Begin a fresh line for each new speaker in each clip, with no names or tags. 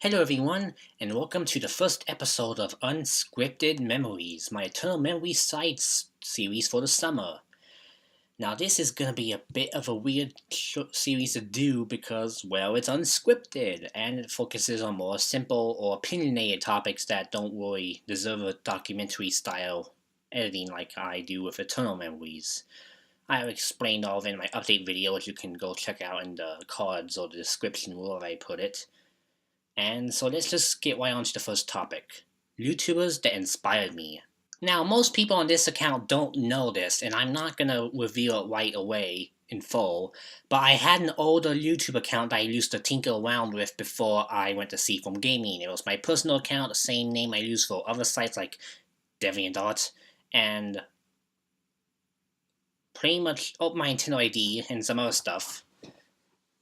Hello everyone, and welcome to the first episode of Unscripted Memories, my Eternal Memory Sites series for the summer. Now this is going to be a bit of a weird series to do because, well, it's unscripted, and it focuses on more simple or opinionated topics that don't really deserve a documentary style editing like I do with Eternal Memories. I have explained all of it in my update video, which you can go check out in the cards or the description wherever I put it. And so let's just get right on to the first topic. YouTubers that inspired me. Now, most people on this account don't know this, and I'm not gonna reveal it right away in full, but I had an older YouTube account that I used to tinker around with before I went to Seafoam Gaming. It was my personal account, the same name I use for other sites like DeviantArt, and pretty much my Nintendo ID and some other stuff.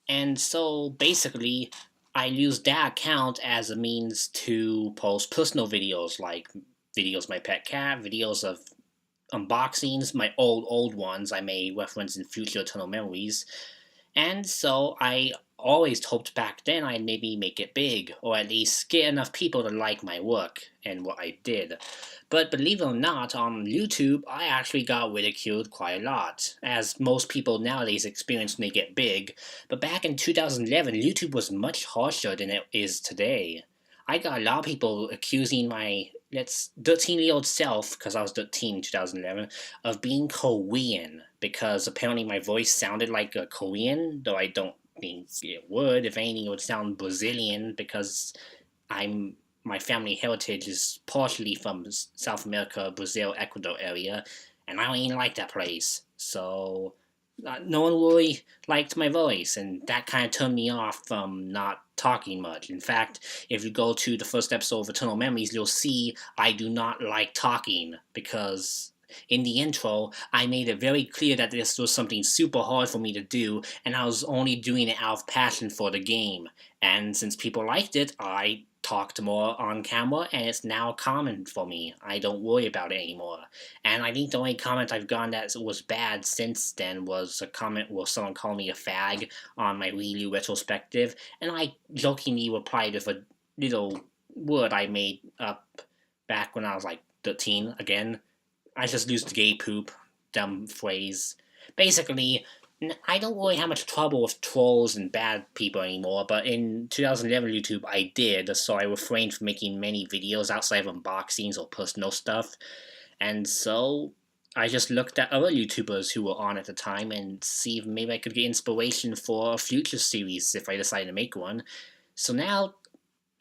And so basically, I use that account as a means to post personal videos, like videos of my pet cat, videos of unboxings, my old ones I may reference in future Eternal Memories. And so I always hoped back then I'd maybe make it big, or at least get enough people to like my work and what I did. But believe it or not, on YouTube, I actually got ridiculed quite a lot, as most people nowadays experience when they get big. But back in 2011, YouTube was much harsher than it is today. I got a lot of people accusing my 13-year-old self, because I was 13 in 2011, of being Korean, because apparently my voice sounded like a Korean, though I don't think it would. If anything, it would sound Brazilian, because my family heritage is partially from South America, Brazil, Ecuador area, and I don't even like that place. So no one really liked my voice, and that kind of turned me off from not talking much. In fact, if you go to the first episode of Eternal Memories, you'll see I do not like talking, because in the intro, I made it very clear that this was something super hard for me to do, and I was only doing it out of passion for the game. And since people liked it, I talked more on camera, and it's now common for me. I don't worry about it anymore. And I think the only comment I've gotten that was bad since then was a comment where someone called me a fag on my Wii U retrospective, and I jokingly replied with a little word I made up back when I was like 13 again. I just used gay poop, dumb phrase. Basically, I don't really have much trouble with trolls and bad people anymore, but in 2011 YouTube I did, so I refrained from making many videos outside of unboxings or personal stuff. And so I just looked at other YouTubers who were on at the time and see if maybe I could get inspiration for a future series if I decide to make one. So now,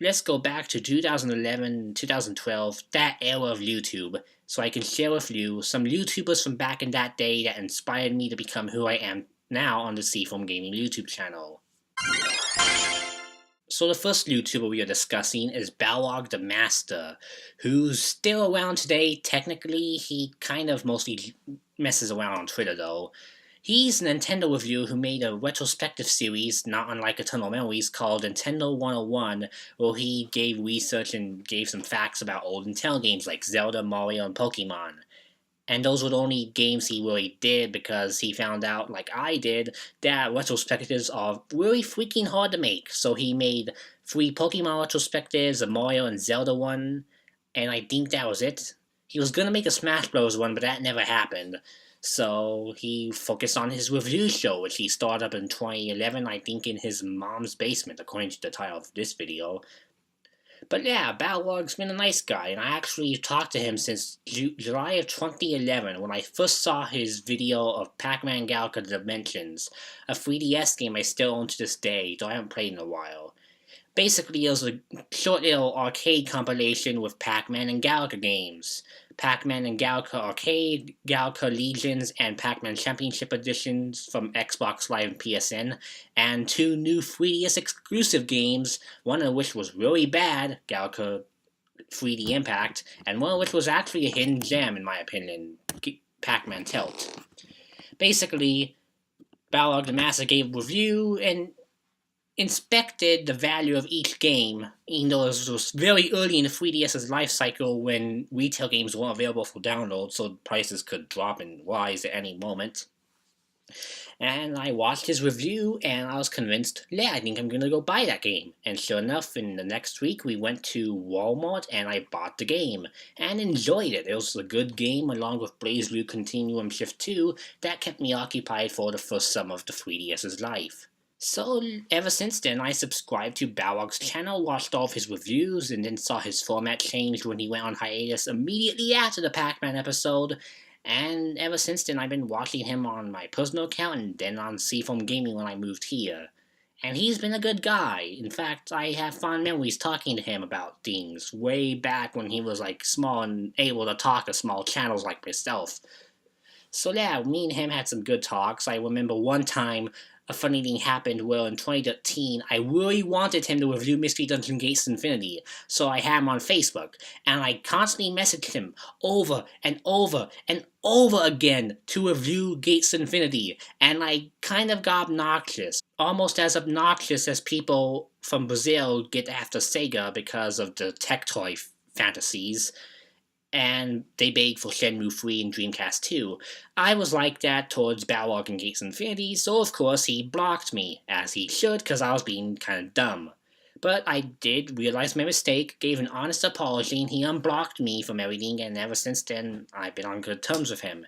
let's go back to 2011, 2012, that era of YouTube, so I can share with you some YouTubers from back in that day that inspired me to become who I am now on the Seafoam Gaming YouTube channel. So the first YouTuber we are discussing is Balog de Master, who's still around today. Technically, he kind of mostly messes around on Twitter though. He's a Nintendo reviewer who made a retrospective series, not unlike Eternal Memories, called Nintendo 101, where he gave research and gave some facts about old Nintendo games like Zelda, Mario, and Pokemon. And those were the only games he really did because he found out, like I did, that retrospectives are really freaking hard to make. So he made 3 Pokemon retrospectives, a Mario and Zelda one, and I think that was it. He was gonna make a Smash Bros. One, but that never happened. So he focused on his review show, which he started up in 2011, I think in his mom's basement, according to the title of this video. But yeah, Balog's been a nice guy, and I actually talked to him since July of 2011, when I first saw his video of Pac-Man Galaga Dimensions, a 3DS game I still own to this day, though I haven't played in a while. Basically, it was a short little arcade compilation with Pac-Man and Galaga games. Pac-Man and Galaga Arcade, Galaga Legions, and Pac-Man Championship Editions from Xbox Live and PSN, and 2 new 3DS exclusive games, one of which was really bad, Galaga 3D Impact, and one of which was actually a hidden gem in my opinion, Pac-Man Tilt. Basically, Balog de Master gave a review and inspected the value of each game, even though it was very early in the 3DS's life cycle when retail games weren't available for download, so prices could drop and rise at any moment. And I watched his review, and I was convinced, yeah, I think I'm gonna go buy that game. And sure enough, in the next week, we went to Walmart, and I bought the game, and enjoyed it. It was a good game, along with BlazBlue Continuum Shift 2, that kept me occupied for the first sum of the 3DS's life. So, ever since then, I subscribed to Balog's channel, watched all of his reviews, and then saw his format change when he went on hiatus immediately after the Pac-Man episode. And ever since then, I've been watching him on my personal account and then on Seafoam Gaming when I moved here. And he's been a good guy. In fact, I have fond memories talking to him about things way back when he was like small and able to talk to small channels like myself. So yeah, me and him had some good talks. I remember one time a funny thing happened where in 2013 I really wanted him to review Mystery Dungeon Gates Infinity, so I had him on Facebook, and I constantly messaged him over and over and over again to review Gates Infinity, and I kind of got obnoxious. Almost as obnoxious as people from Brazil get after Sega because of the tech toy fantasies, and they begged for Shenmue 3 and Dreamcast 2. I was like that towards Balog and Gates Infinity, so of course he blocked me, as he should, because I was being kind of dumb. But I did realize my mistake, gave an honest apology, and he unblocked me from everything, and ever since then, I've been on good terms with him.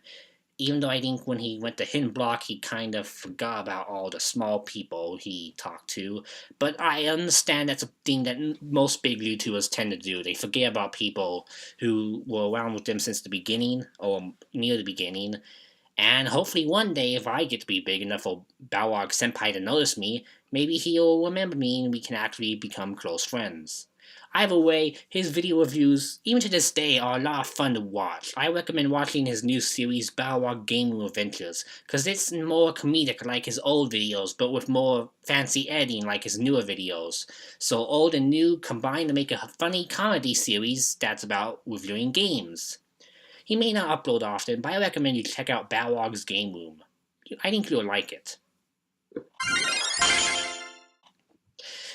Even though I think when he went to hidden block, he kind of forgot about all the small people he talked to. But I understand that's a thing that most big YouTubers tend to do. They forget about people who were around with them since the beginning, or near the beginning. And hopefully one day, if I get to be big enough for Balrog Senpai to notice me, maybe he'll remember me and we can actually become close friends. Either way, his video reviews, even to this day, are a lot of fun to watch. I recommend watching his new series, Balrog Gaming Adventures, because it's more comedic like his old videos, but with more fancy editing like his newer videos. So old and new combine to make a funny comedy series that's about reviewing games. He may not upload often, but I recommend you check out Balrog's Game Room. I think you'll like it.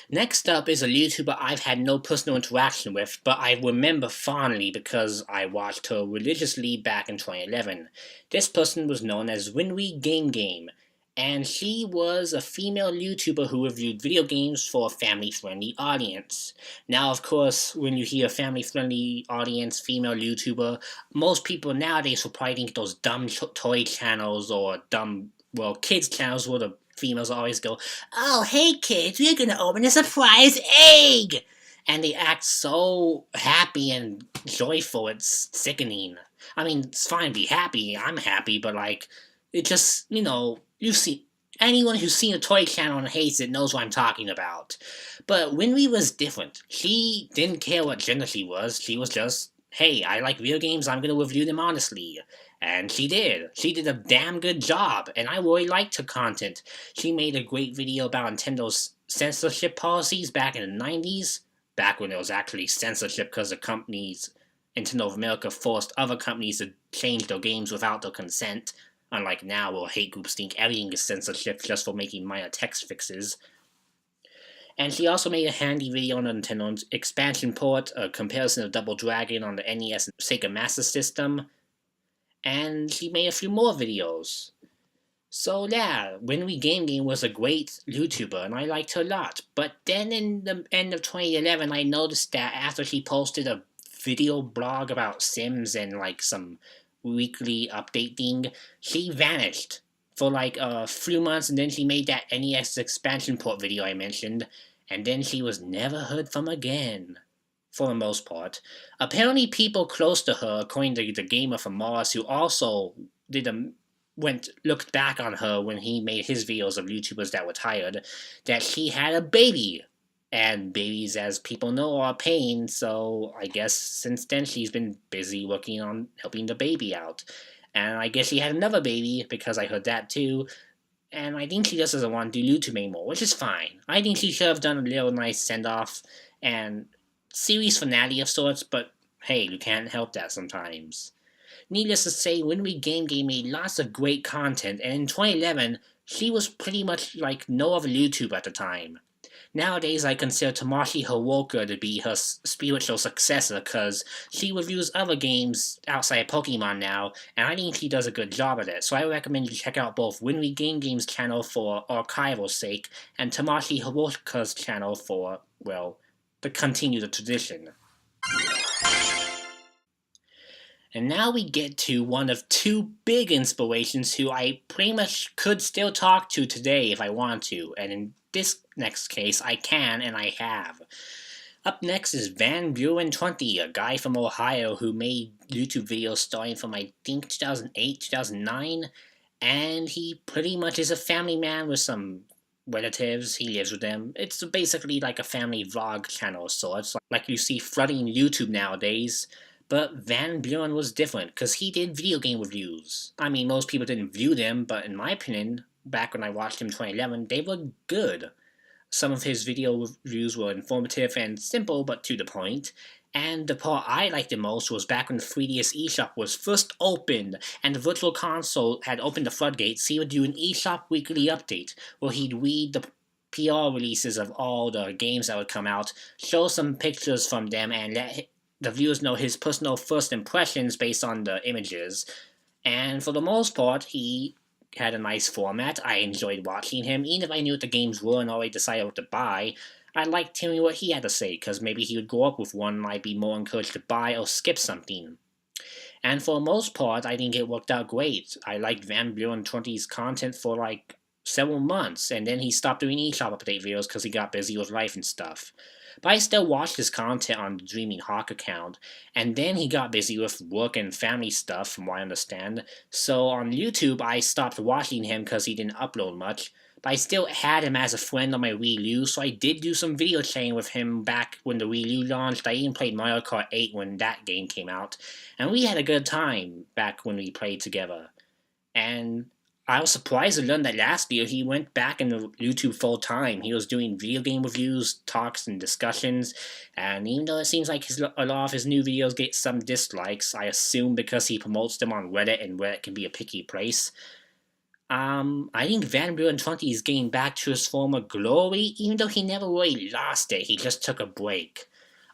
Next up is a YouTuber I've had no personal interaction with, but I remember fondly because I watched her religiously back in 2011. This person was known as Winry Game, and she was a female YouTuber who reviewed video games for a family-friendly audience. Now, of course, when you hear family-friendly audience, female YouTuber, most people nowadays will probably think those dumb toy channels or dumb, well, kids channels where the females always go, "Oh, hey kids, we're gonna open a surprise egg!" And they act so happy and joyful, it's sickening. I mean, it's fine to be happy, I'm happy, but like, it just, you've seen, anyone who's seen a toy channel and hates it knows what I'm talking about. But Winry was different. She didn't care what gender she was just, hey, I like video games, I'm gonna review them honestly. And she did. She did a damn good job, and I really liked her content. She made a great video about Nintendo's censorship policies back in the 90s, back when it was actually censorship because the companies, Nintendo of America, forced other companies to change their games without their consent, unlike now where hate groups think everything is censorship just for making minor text fixes. And she also made a handy video on the Nintendo's expansion port, a comparison of Double Dragon on the NES and Sega Master System, and she made a few more videos. So yeah, Winry Game was a great YouTuber, and I liked her a lot. But then in the end of 2011, I noticed that after she posted a video blog about Sims and like some weekly update thing, she vanished for like a few months, and then she made that NES expansion port video I mentioned, and then she was never heard from again. For the most part. Apparently people close to her, according to the gamer from Mars, who also looked back on her when he made his videos of YouTubers that were tired, that she had a baby. And babies, as people know, are a pain, so I guess since then she's been busy working on helping the baby out. And I guess she had another baby, because I heard that too, and I think she just doesn't want to do YouTube anymore, which is fine. I think she should have done a little nice send-off, and series finale of sorts, but hey, you can't help that sometimes. Needless to say, Winry Game made lots of great content, and in 2011, she was pretty much like no other YouTuber at the time. Nowadays, I consider Tomoshi Hiroka to be her spiritual successor because she reviews other games outside of Pokemon now, and I think she does a good job at it. So I recommend you check out both When We Game Games channel for archival sake, and Tomoshi Hiroka's channel for, well, to continue the tradition. And now we get to one of two big inspirations who I pretty much could still talk to today if I want to, and in this next case I can and I have. Up next is Buurenxx, a guy from Ohio who made YouTube videos starting from I think 2008, 2009, and he pretty much is a family man with some relatives. He lives with them. It's basically like a family vlog channel, so it's like you see flooding YouTube nowadays. But Buurenxx was different, because he did video game reviews. I mean, most people didn't view them, but in my opinion, back when I watched him in 2011, they were good. Some of his video reviews were informative and simple, but to the point. And the part I liked the most was back when the 3DS eShop was first opened, and the Virtual Console had opened the floodgates. He would do an eShop weekly update, where he'd read the PR releases of all the games that would come out, show some pictures from them, and let the viewers know his personal first impressions based on the images. And for the most part, he had a nice format. I enjoyed watching him. Even if I knew what the games were and already decided what to buy, I liked hearing what he had to say, because maybe he would go up with one and I'd be more encouraged to buy or skip something. And for the most part, I think it worked out great. I liked Buurenxx's content for like several months, and then he stopped doing eShop update videos because he got busy with life and stuff. But I still watched his content on the Dreaming Hawk account, and then he got busy with work and family stuff, from what I understand. So on YouTube, I stopped watching him because he didn't upload much, but I still had him as a friend on my Wii U, so I did do some video chatting with him back when the Wii U launched. I even played Mario Kart 8 when that game came out, and we had a good time back when we played together. And I was surprised to learn that last year he went back into YouTube full time. He was doing video game reviews, talks, and discussions, and even though it seems like a lot of his new videos get some dislikes, I assume because he promotes them on Reddit, and Reddit can be a picky place. I think Buurenxx is getting back to his former glory, even though he never really lost it, he just took a break.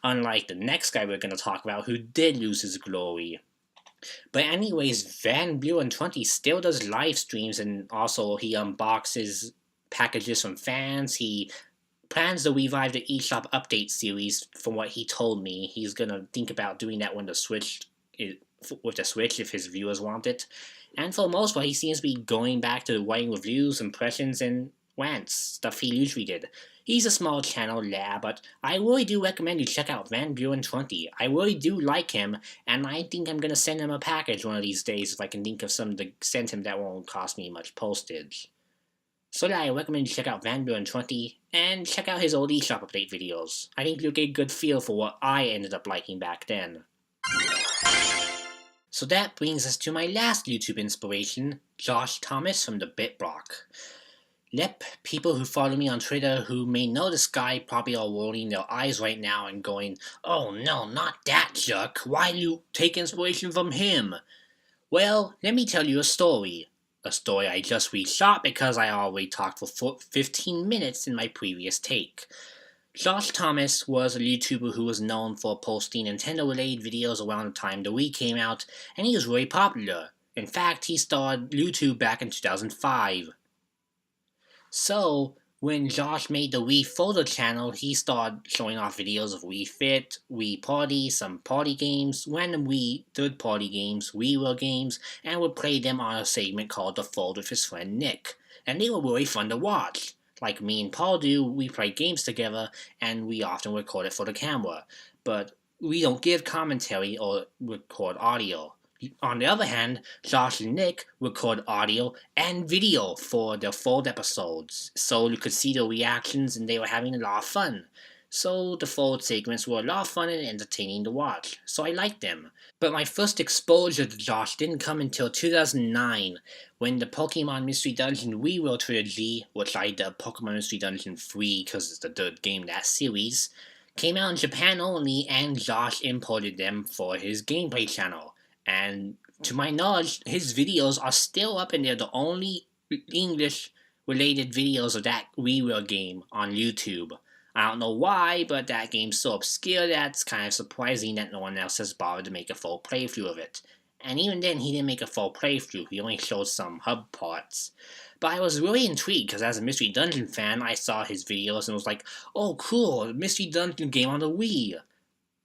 Unlike the next guy we're going to talk about, who did lose his glory. But anyways, Buurenxx still does live streams, and also he unboxes packages from fans. He plans to revive the eShop update series. From what he told me, he's gonna think about doing that when the Switch with the Switch if his viewers want it. And for the most part, he seems to be going back to writing reviews, impressions, and rants, stuff he usually did. He's a small channel, yeah, but I really do recommend you check out Buurenxx. I really do like him, and I think I'm gonna send him a package one of these days if I can think of something to send him that won't cost me much postage. So yeah, I recommend you check out Buurenxx, and check out his old eShop update videos. I think you'll get a good feel for what I ended up liking back then. So that brings us to my last YouTube inspiration, Josh Thomas from the BitBlock. Yep, people who follow me on Twitter who may know this guy probably are rolling their eyes right now and going, "Oh no, not that jerk, why do you take inspiration from him?" Well, let me tell you a story. A story I just reshot because I already talked for 15 minutes in my previous take. Josh Thomas was a YouTuber who was known for posting Nintendo-related videos around the time the Wii came out, and he was really popular. In fact, he started YouTube back in 2005. So, when Josh made the Wii Photo channel, he started showing off videos of Wii Fit, Wii Party, some party games, random Wii third-party games, WiiWare games, and would play them on a segment called The Fold with his friend Nick. And they were really fun to watch. Like me and Paul do, we play games together, and we often record it for the camera. But we don't give commentary or record audio. On the other hand, Josh and Nick record audio and video for their Fold episodes, so you could see their reactions, and they were having a lot of fun. So the Fold segments were a lot of fun and entertaining to watch, so I liked them. But my first exposure to Josh didn't come until 2009, when the Pokemon Mystery Dungeon WiiWare trilogy, which I dubbed Pokemon Mystery Dungeon 3 because it's the third game in that series, came out in Japan only, and Josh imported them for his gameplay channel. And to my knowledge, his videos are still up, and they're the only English-related videos of that WiiWare game on YouTube. I don't know why, but that game's so obscure that it's kind of surprising that no one else has bothered to make a full playthrough of it. And even then, he didn't make a full playthrough, he only showed some hub parts. But I was really intrigued, because as a Mystery Dungeon fan, I saw his videos and was like, oh cool, a Mystery Dungeon game on the Wii.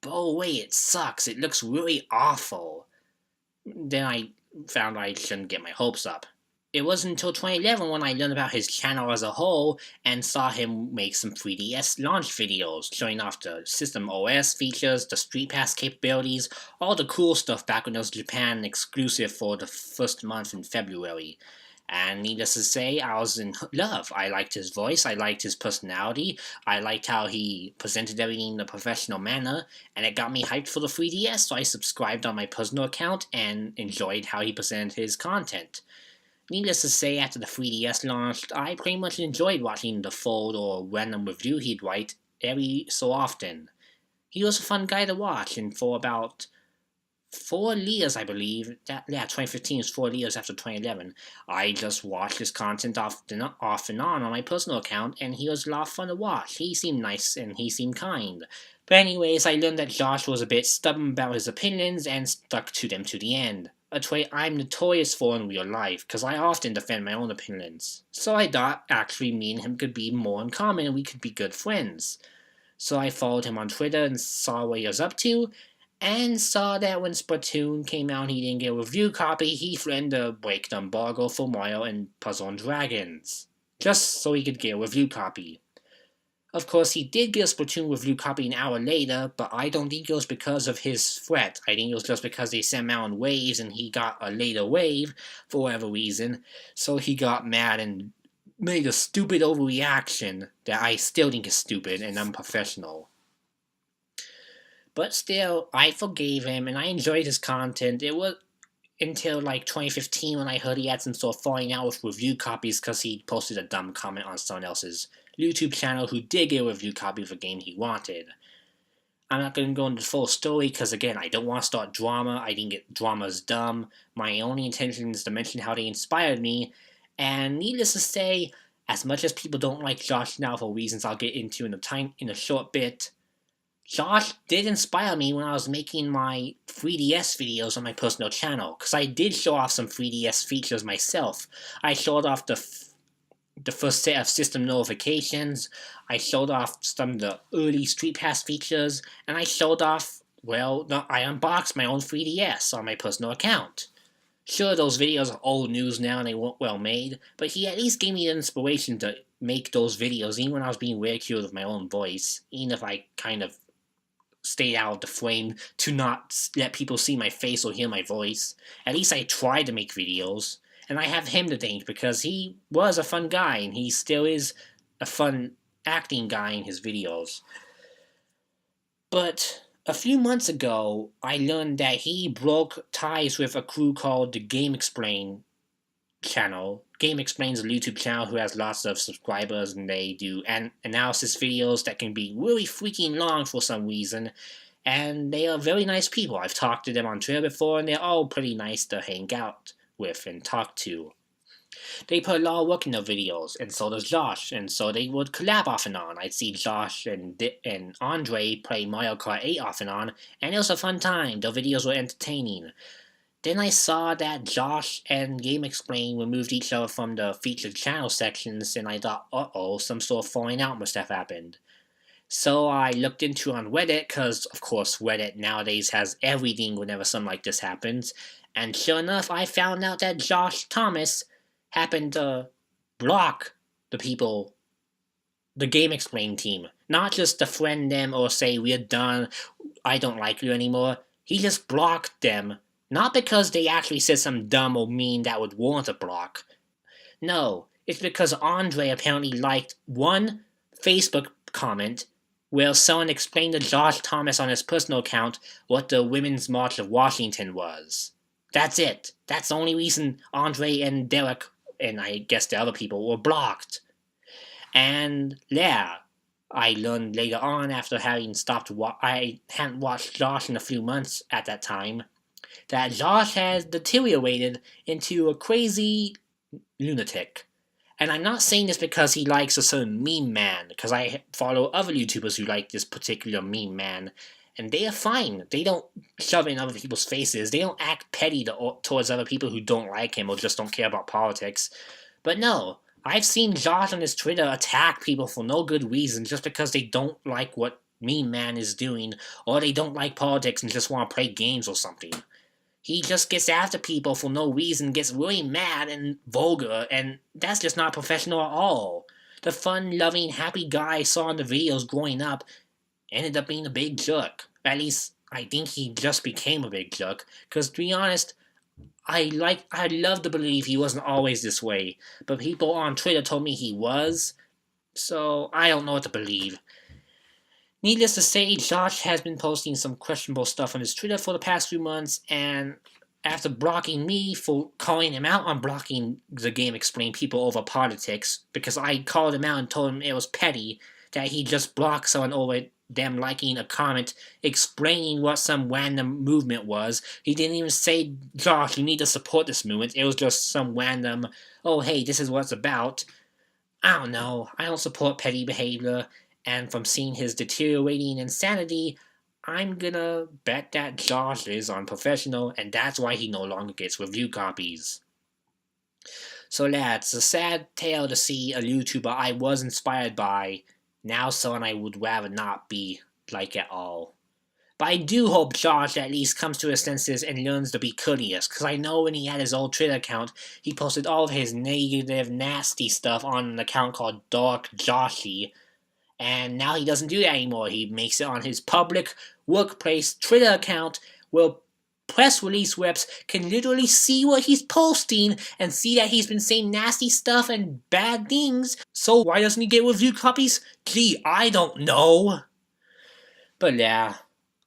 But oh wait, it sucks, it looks really awful. Then I found I shouldn't get my hopes up. It wasn't until 2011 when I learned about his channel as a whole and saw him make some 3DS launch videos showing off the system OS features, the Street Pass capabilities, all the cool stuff back when it was Japan exclusive for the first month in February. And needless to say, I was in love. I liked his voice, I liked his personality, I liked how he presented everything in a professional manner, and it got me hyped for the 3DS, so I subscribed on my personal account and enjoyed how he presented his content. Needless to say, after the 3DS launched, I pretty much enjoyed watching the full or random review he'd write every so often. He was a fun guy to watch, and for about 4 years, I believe, 2015 is 4 years after 2011, I just watched his content off and on my personal account, and he was a lot of fun to watch. He seemed nice, and he seemed kind. But anyways, I learned that Josh was a bit stubborn about his opinions, and stuck to them to the end. A trait I'm notorious for in real life, because I often defend my own opinions. So I thought, actually, me and him could be more in common and we could be good friends. So I followed him on Twitter and saw what he was up to, and saw that when Splatoon came out and he didn't get a review copy, he threatened to break the embargo for Mario and Puzzle and Dragons, just so he could get a review copy. Of course, he did get a Splatoon review copy an hour later, but I don't think it was because of his threat. I think it was just because they sent him out in waves and he got a later wave, for whatever reason, so he got mad and made a stupid overreaction that I still think is stupid and unprofessional. But still, I forgave him and I enjoyed his content. It was until like 2015 when I heard he had some sort of falling out with review copies because he posted a dumb comment on someone else's YouTube channel who did get a review copy of a game he wanted. I'm not going to go into the full story because, again, I don't want to start drama. I think drama's dumb. My only intention is to mention how they inspired me. And needless to say, as much as people don't like Josh now for reasons I'll get into in a short bit, Josh did inspire me when I was making my 3DS videos on my personal channel, because I did show off some 3DS features myself. I showed off the first set of system notifications, I showed off some of the early Street Pass features, and I showed off, I unboxed my own 3DS on my personal account. Sure, those videos are old news now and they weren't well made, but he at least gave me the inspiration to make those videos even when I was being ridiculed with my own voice, even if I kind of stayed out of the frame to not let people see my face or hear my voice. At least I tried to make videos. And I have him to thank because he was a fun guy and he still is a fun acting guy in his videos. But a few months ago, I learned that he broke ties with a crew called the GameXplain channel. GameXplain is a YouTube channel who has lots of subscribers and they do analysis videos that can be really freaking long for some reason. And they are very nice people. I've talked to them on Twitter before and they're all pretty nice to hang out with and talk to. They put a lot of work in their videos, and so does Josh, and so they would collab off and on. I'd see Josh and Andre play Mario Kart 8 off and on, and it was a fun time. Their videos were entertaining. Then I saw that Josh and GameXplain removed each other from the featured channel sections, and I thought, uh-oh, some sort of falling out must have happened. So I looked into on Reddit, because of course Reddit nowadays has everything whenever something like this happens, and sure enough, I found out that Josh Thomas happened to block the people, the GameXplain team. Not just to friend them or say, we're done, I don't like you anymore. He just blocked them. Not because they actually said something dumb or mean that would warrant a block. No, it's because Andre apparently liked one Facebook comment where someone explained to Josh Thomas on his personal account what the Women's March of Washington was. That's it. That's the only reason Andre and Derek, and I guess the other people, were blocked. And yeah, I learned later on after having stopped, I hadn't watched Josh in a few months at that time, that Josh has deteriorated into a crazy lunatic. And I'm not saying this because he likes a certain meme man, because I follow other YouTubers who like this particular meme man, and they are fine. They don't shove it in other people's faces. They don't act petty towards other people who don't like him or just don't care about politics. But no, I've seen Josh on his Twitter attack people for no good reason just because they don't like what meme man is doing, or they don't like politics and just want to play games or something. He just gets after people for no reason, gets really mad and vulgar, and that's just not professional at all. The fun-loving, happy guy I saw in the videos growing up ended up being a big jerk. At least, I think he just became a big jerk, because to be honest, I'd love to believe he wasn't always this way, but people on Twitter told me he was, so I don't know what to believe. Needless to say, Josh has been posting some questionable stuff on his Twitter for the past few months, and after blocking me for calling him out on blocking the Game Explain people over politics, because I called him out and told him it was petty that he just blocked someone over them liking a comment explaining what some random movement was. He didn't even say, Josh, you need to support this movement. It was just some random, oh hey, this is what it's about. I don't know, I don't support petty behavior. And from seeing his deteriorating insanity, I'm gonna bet that Josh is unprofessional, and that's why he no longer gets review copies. So lads, a sad tale to see a YouTuber I was inspired by, now someone I would rather not be like at all. But I do hope Josh at least comes to his senses and learns to be courteous, because I know when he had his old Twitter account, he posted all of his negative, nasty stuff on an account called Dark Joshy, and now he doesn't do that anymore. He makes it on his public workplace Twitter account where press release reps can literally see what he's posting and see that he's been saying nasty stuff and bad things. So why doesn't he get review copies? Gee, I don't know. But yeah,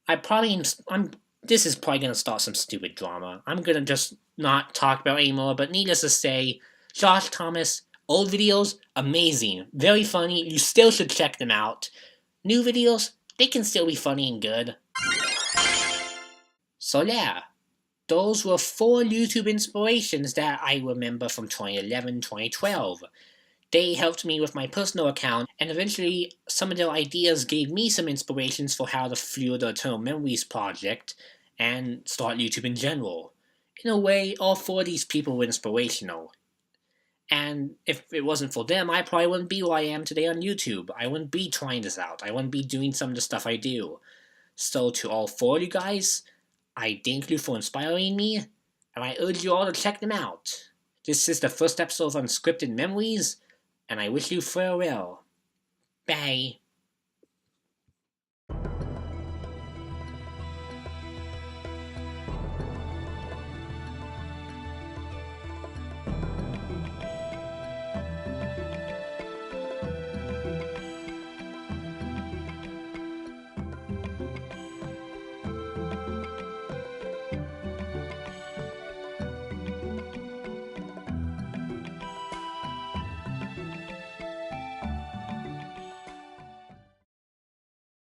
this is probably gonna start some stupid drama. I'm gonna just not talk about it anymore, but needless to say, Josh Thomas, old videos, amazing, very funny, you still should check them out. New videos, they can still be funny and good. So yeah, those were 4 YouTube inspirations that I remember from 2011-2012. They helped me with my personal account, and eventually some of their ideas gave me some inspirations for how to fuel the Eternal Memories project and start YouTube in general. In a way, all 4 of these people were inspirational. And if it wasn't for them, I probably wouldn't be who I am today on YouTube. I wouldn't be trying this out. I wouldn't be doing some of the stuff I do. So to all 4 of you guys, I thank you for inspiring me, and I urge you all to check them out. This is the first episode of Unscripted Memories, and I wish you farewell. Bye.